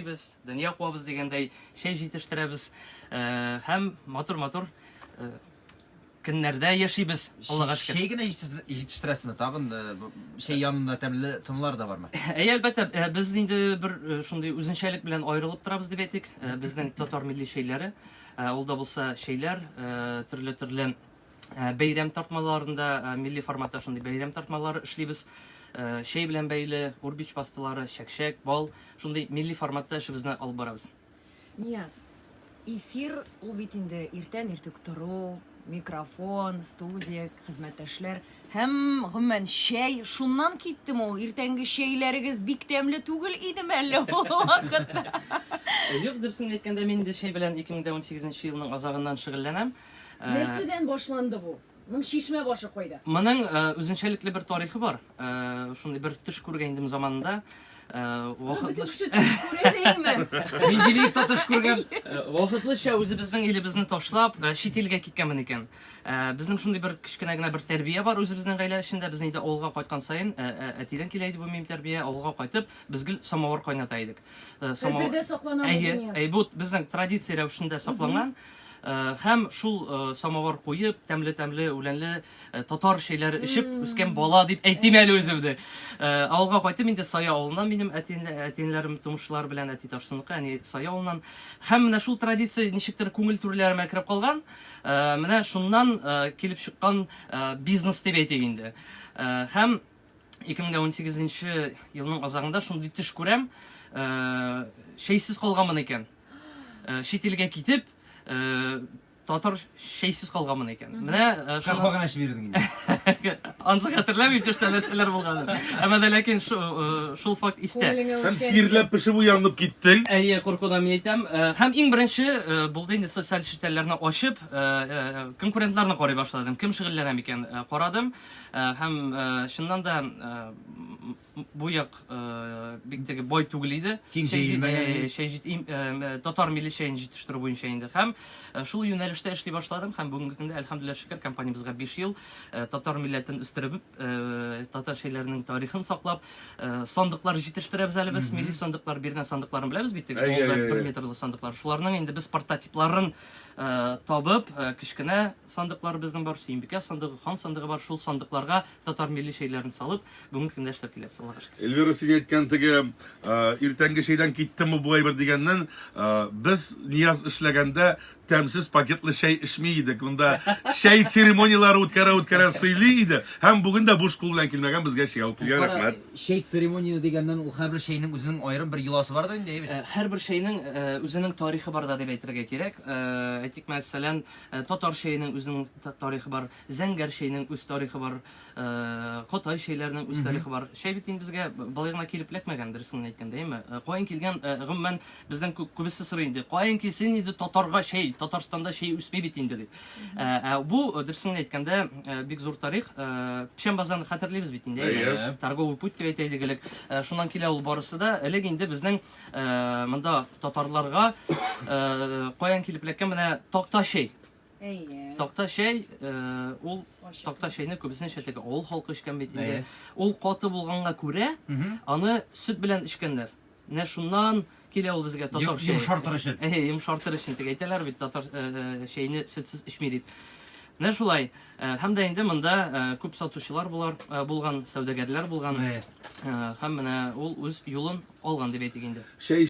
Biz dünya kuvabız degендей şey жетiştirебез hem матур günlerde yaşayız. Allah'a şükür. Şey gene yetiştiresmi tağın şey yanında temli tımlar da var mı? Elbette biz indi bir şunday üzünçelik bilen ayrılıp durabız dep ettik. Bizden Tatar milli şeyleri. Ol da bulsa şeyler türlü beyram tartmalarında milli formatda şunday beyram tartmaları işleybiz. Şey bilen beyli, urbiç pastıları, şekşek, bal, şunday milli formatda işimizni alып barabız. Niyaz, efir ул бит инде иртән иртүк тору, микрофон, студия, хезмәттәшләр һәм гомумән шәй, шуннан киттем ул. Иртәнге шәйләрегез бик тәмле түгел идеме әллә ул вакытта? Юк, дөресен әйткәндә мин дә шәй белән 2018 елның азагыннан шөгыльләнәм. Нәрсәдән башланды бу? Моның шишмә башы кайда? Моның үзенчәлекле бер тарихы бар. Шундай бер төш күргәндем заманында. Вакытлы Менделеевта төш күргән. Вакытлыча үзебезнең илебезне ташлап, чит илгә киткәнмен икән. Безнең шундый бер кичкенә генә бер тәрбия бар үзебезнең гаилә эчендә. Без инде авылга кайткан саен, әтидән килә иде бу мим тәрбия, авылга кайтып, без гел самовар кайната идек. Хәзердә саклана бу. Бу безнең традиция рәвешендә сакланган. Һәм шул самовар куеп, тәмле үләнле татар шәйләре ишеп үскән бала дип әйтим әле үземдә. Авылга кайтып инде Сая авылыннан минем әтинләрем тумышлар белән әти Тарсынлыкка, әни Сая авылыннан. Һәм менә шул традиция ничектер күңел түрләремә кереп калган. Менә шуннан килеп чыккан бизнес дип әйтик инде. Һәм 2018 елның азагында шундый төш күрәм. Шәйсез калганмын икән. Чит илгә китеп татар şeysiz kalgamın eken. Менә Кахваган эш бирдең инде. Ансы хәтерләмим төштә нәрсәләр булган. Әмма дә ләкин шул факт истә. Һәм тирләп пешеп уянып киттең. Әйе, куркудан мин әйтәм. Һәм иң беренче булды инде социаль челтәрләрне ачып, конкурентларны карый башладым. Кем шөгыльләнә микән карадым. Һәм шуннан да бу як бик теге бай түгел иде. Татар милли шәйен җитештерү буенча инде. Һәм шул юнәлештә эшли башладым. Һәм бүгенге көндә әлхәмдүлилләh шөкер компаниябызга 5 ел татар милләтен үстереп, татар шәйләренең тарихын саклап, сандыклар җитештерәбез әле без. Милли сандыклар, биргән сандыкларын беләбез бит. 1 метрлы сандыклар. Шуларның инде без прототипларын табып, кичкенә сандыклар безнең бар, Сөембикә сандыгы, Хан сандыгы бар. Шул сандыкларга татар милли шәйләрен салып, бүгенге көндә эшләп киләбез. Эльвира син әйткән теге иртәнге шәйдән киттеме бу әйбер дигәннән без Нияз эшләгәндә тәмсез пакетлы шәй эшми идек. Монда шәй церемониялары үткәрә сыйлый иде. Һәм бүген дә буш кул белән килмәгән безгә шәй алып килгән. Рәхмәт. Шәй церемония дигәннән ул һәр бер шәйнең үзенең аерым бер йоласы бар да инде. Һәр бер шәйнең үзенең тарихы бар да дип әйтергә кирәк. Әйтик мәсәлән, татар шәйнең үзенең тарихы бар, зәңгәр шәйнең үз тарихы бар, Кытай шәйләренең үз тарихы бар. Шәй бит инде безгә балыгына килеп ләкмәгән дөресен әйткәндә, әйме? Каян килгән гомумән бездән күбесе сорый инде. Каян килсен инде татарга шәй, Татарстанда шәй үсми бит инде дип. Бу дөресен әйткәндә бик зур тарих. Пешембазаны хәтерлибез бит инде. Торговый путь дип әйтәйдек элек. Шуннан килә ул барысы да. Элек инде безнең монда татарларга каян килеп ләккән менә такта шәй. Такта шәй, ул такта шәйне күбесенчә теге авыл халкы эчкән бит инде. Ул каты булганга күрә, аны сөт белән эчкәннәр. Менә шуннан килә ул безгә татар шәй. Йомшартыр өчен. Йомшартыр өчен теге әйтәләр бит татар шәйне сөтсез эчми дип. Менә шулай. Һәм дә инде монда күп сатучылар булган, сәүдәгәрләр булган. Һәм менә ул үз юлын алган дип әйтик инде.